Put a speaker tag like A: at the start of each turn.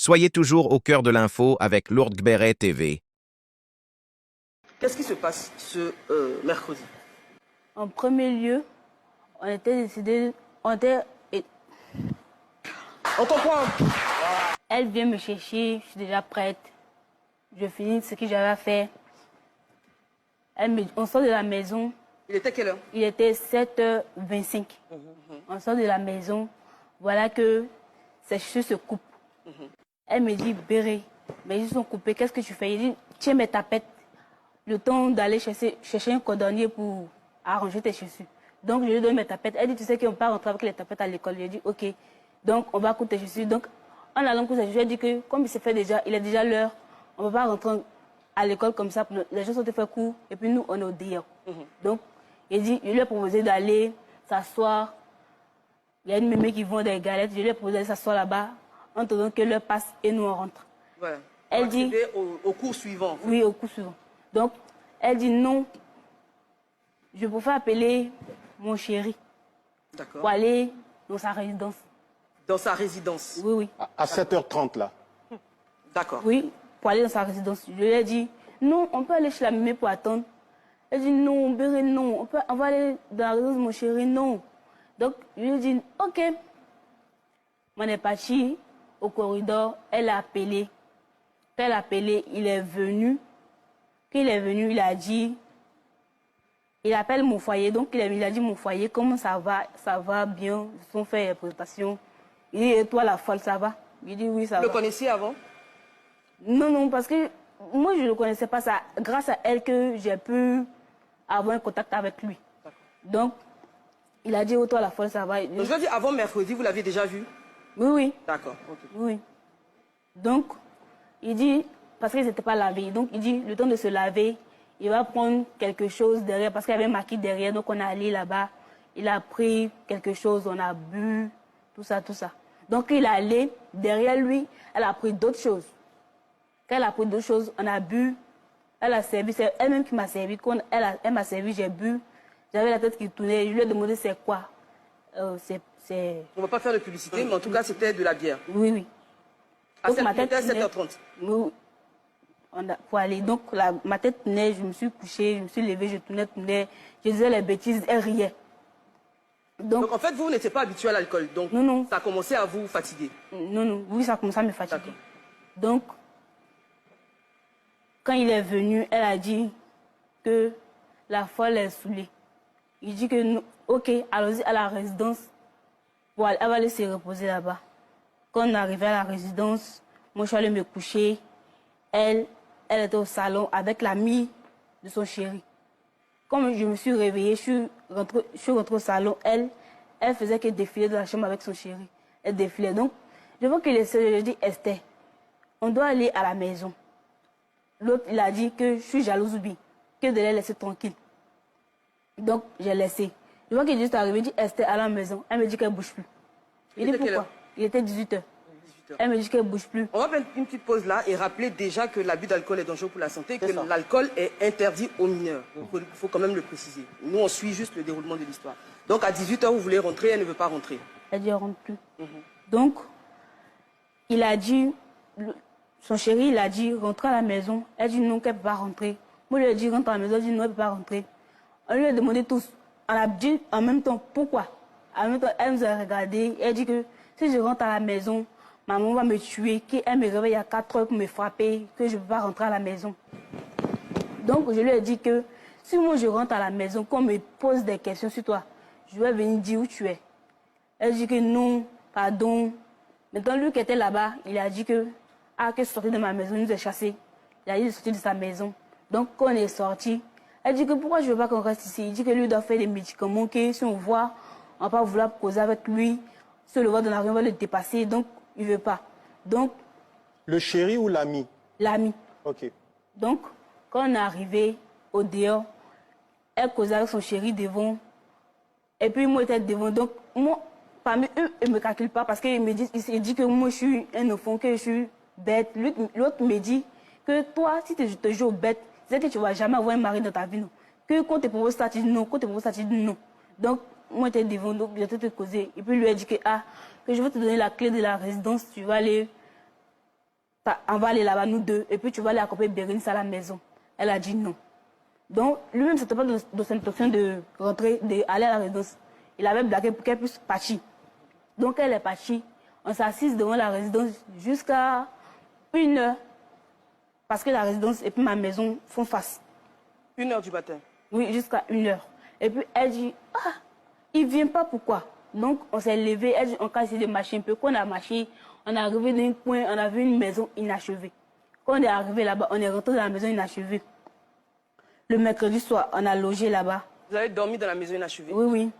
A: Soyez toujours au cœur de l'info avec Lourdes Gberet TV.
B: Qu'est-ce qui se passe ce mercredi?
C: En premier lieu, on était décidé,
B: On comprend.
C: elle vient me chercher, je suis déjà prête. Je finis ce que j'avais à faire. On sort de la maison.
B: Il était quelle heure?
C: Il était 7h25. On sort de la maison. Voilà que ses cheveux se coupent. Elle me dit, Béré, mes cheveux sont coupés, qu'est-ce que tu fais? Il dit, tiens mes tapettes. Le temps d'aller chercher un cordonnier pour arranger tes chaussures. Donc, je lui donne mes tapettes. Elle dit, tu sais qu'on ne peut pas rentrer avec les tapettes à l'école. Je lui ai dit, ok. Donc, on va coudre tes chaussures. Donc, en allant coudre tes chaussures, elle dit que, comme il s'est fait déjà, il est déjà l'heure, on ne peut pas rentrer à l'école comme ça. Les gens sont fait court et puis nous, on est au dehors. Donc, il dit, je lui ai proposé d'aller s'asseoir. Il y a une mémé qui vend des galettes. Je lui ai proposé d'aller s'asseoir là-bas en attendant que l'heure passe et nous, on rentre.
B: Ouais.
C: Elle dit,
B: au cours suivant.
C: oui, au cours suivant. Donc, elle dit non, je préfère appeler mon chéri pour aller dans sa résidence.
B: Dans sa résidence?
C: Oui, oui.
D: À 7h30, là.
B: D'accord.
C: Oui, pour aller dans sa résidence. Je lui ai dit, non, on peut aller chez la mémé pour attendre. Elle dit, non, Béré, non, on va aller dans la résidence de mon chéri, non. Donc, je lui ai dit, ok. On est parti au corridor, elle a appelé. Quand elle a appelé, il est venu. Quand il est venu, il a dit, il appelle mon foyer, donc il a dit mon foyer, comment ça va bien, ils ont fait les présentations. Il dit, et toi la folle, ça va? Il dit, oui, ça va.
B: Vous le connaissiez avant?
C: Non, non, parce que moi je ne le connaissais pas, ça, grâce à elle que j'ai pu avoir un contact avec lui. Donc, il a dit, oh toi la folle, ça va.
B: Donc, je veux dire, avant mercredi, vous l'aviez déjà vu?
C: Oui, oui.
B: D'accord, ok.
C: Oui. Donc, il dit, parce qu'ils n'étaient pas lavés, donc il dit, le temps de se laver, il va prendre quelque chose derrière, parce qu'il y avait marqué derrière, donc on est allé là-bas, il a pris quelque chose, on a bu, tout ça, tout ça. Donc il est allé, derrière lui, elle a pris d'autres choses. Quand elle a pris d'autres choses, on a bu, elle a servi, c'est elle-même qui m'a servi, quand elle m'a servi, j'ai bu, j'avais la tête qui tournait, je lui ai demandé c'est quoi.
B: On ne va pas faire de publicité, mais en tout cas, c'était de la bière.
C: Oui, oui.
B: À 7h30.
C: Oui. Pour aller. Donc, ma tête tournait, je me suis couchée, je me suis levée, je tournais, je disais les bêtises, elle riait.
B: Donc en fait, vous n'étiez pas habitué à l'alcool, donc
C: non, non.
B: Ça a commencé à vous fatiguer?
C: Non, non, oui, ça a commencé à me fatiguer. Donc, quand il est venu, elle a dit que la folle est saoulée. Il dit que, ok, allons-y à la résidence, elle va aller se reposer là-bas. Quand on est arrivé à la résidence, moi je suis allée me coucher. Elle était au salon avec l'amie de son chéri. Comme je me suis réveillée, je suis rentrée au salon. Elle faisait que défiler dans la chambre avec son chéri. Elle défilait. Donc, je vois qu'il est seul. Je lui ai dit, Esther, on doit aller à la maison. L'autre, il a dit que je suis jalouse ou bien, que de la laisser tranquille. Donc, j'ai laissé. Je vois qu'il est juste arrivé, il dit, Esther, à la maison. Elle me dit qu'elle ne bouge plus. Il dit, pourquoi? Il était 18h. Elle me dit qu'elle ne bouge plus.
B: On va faire une petite pause là et rappeler déjà que l'abus d'alcool est dangereux pour la santé, que l'alcool est interdit aux mineurs. Il faut quand même le préciser. Nous, on suit juste le déroulement de l'histoire. Donc à 18h, vous voulez rentrer, elle ne veut pas rentrer.
C: Elle dit, elle ne rentre plus. Donc, il a dit, son chéri, il a dit, rentre à la maison. Elle dit non, qu'elle ne peut pas rentrer. Moi, je lui ai dit, rentre à la maison. Elle dit non, elle ne peut pas rentrer. On lui a demandé tous. On a dit en même temps, pourquoi? En même temps, elle nous a regardé. Elle dit que si je rentre à la maison, maman va me tuer, qu'elle me réveille à 4 heures pour me frapper, que je ne peux pas rentrer à la maison. Donc, je lui ai dit que si moi je rentre à la maison, qu'on me pose des questions sur toi, je vais venir dire où tu es. Elle dit que non, pardon. Maintenant, lui qui était là-bas, il a dit que, que sorti de ma maison, il nous a chassés. Il a dit de sortir de sa maison. Donc, quand on est sorti, elle dit que pourquoi je ne veux pas qu'on reste ici. Il dit que lui doit faire des médicaments, que si on voit, on ne va pas vouloir causer avec lui. Si on le voit dans la rue, on va le dépasser. Donc, il ne veut pas. Donc,
D: le chéri ou l'ami?
C: L'ami.
D: Ok.
C: Donc, quand on est arrivé au dehors, elle causait avec son chéri devant. Et puis, moi, j'étais devant. Donc, moi, parmi eux, ils ne me calculent pas parce qu'il dit que moi, je suis un enfant, que je suis bête. L'autre me dit que toi, si tu te joues bête, c'est que tu ne vas jamais avoir un mari dans ta vie. Non. Que quand tu proposes ça, tu dis non. Quand tu proposes ça, tu dis non. Donc, moi, j'étais devant, donc j'étais te causer. Et puis, lui a dit que, que je vais te donner la clé de la résidence, tu vas aller on va aller là-bas, nous deux, et puis tu vas aller accompagner Bérénice à la maison. Elle a dit non. Donc, lui-même, c'était pas de son intention de rentrer, d'aller à la résidence. Il avait blagué pour qu'elle puisse partir. Donc, elle est partie. On s'assise devant la résidence jusqu'à 1 heure. Parce que la résidence et puis ma maison font face.
B: 1 heure du matin?
C: Oui, jusqu'à 1 heure. Et puis, elle dit, ah, il ne vient pas, pourquoi? Donc, on s'est levé, elle dit, on a essayé de marcher un peu. Quand on a marché, on est arrivé d'un coin, on a vu une maison inachevée. Quand on est arrivé là-bas, on est rentré dans la maison inachevée. Le mercredi soir, on a logé là-bas.
B: Vous avez dormi dans la maison inachevée?
C: Oui, oui.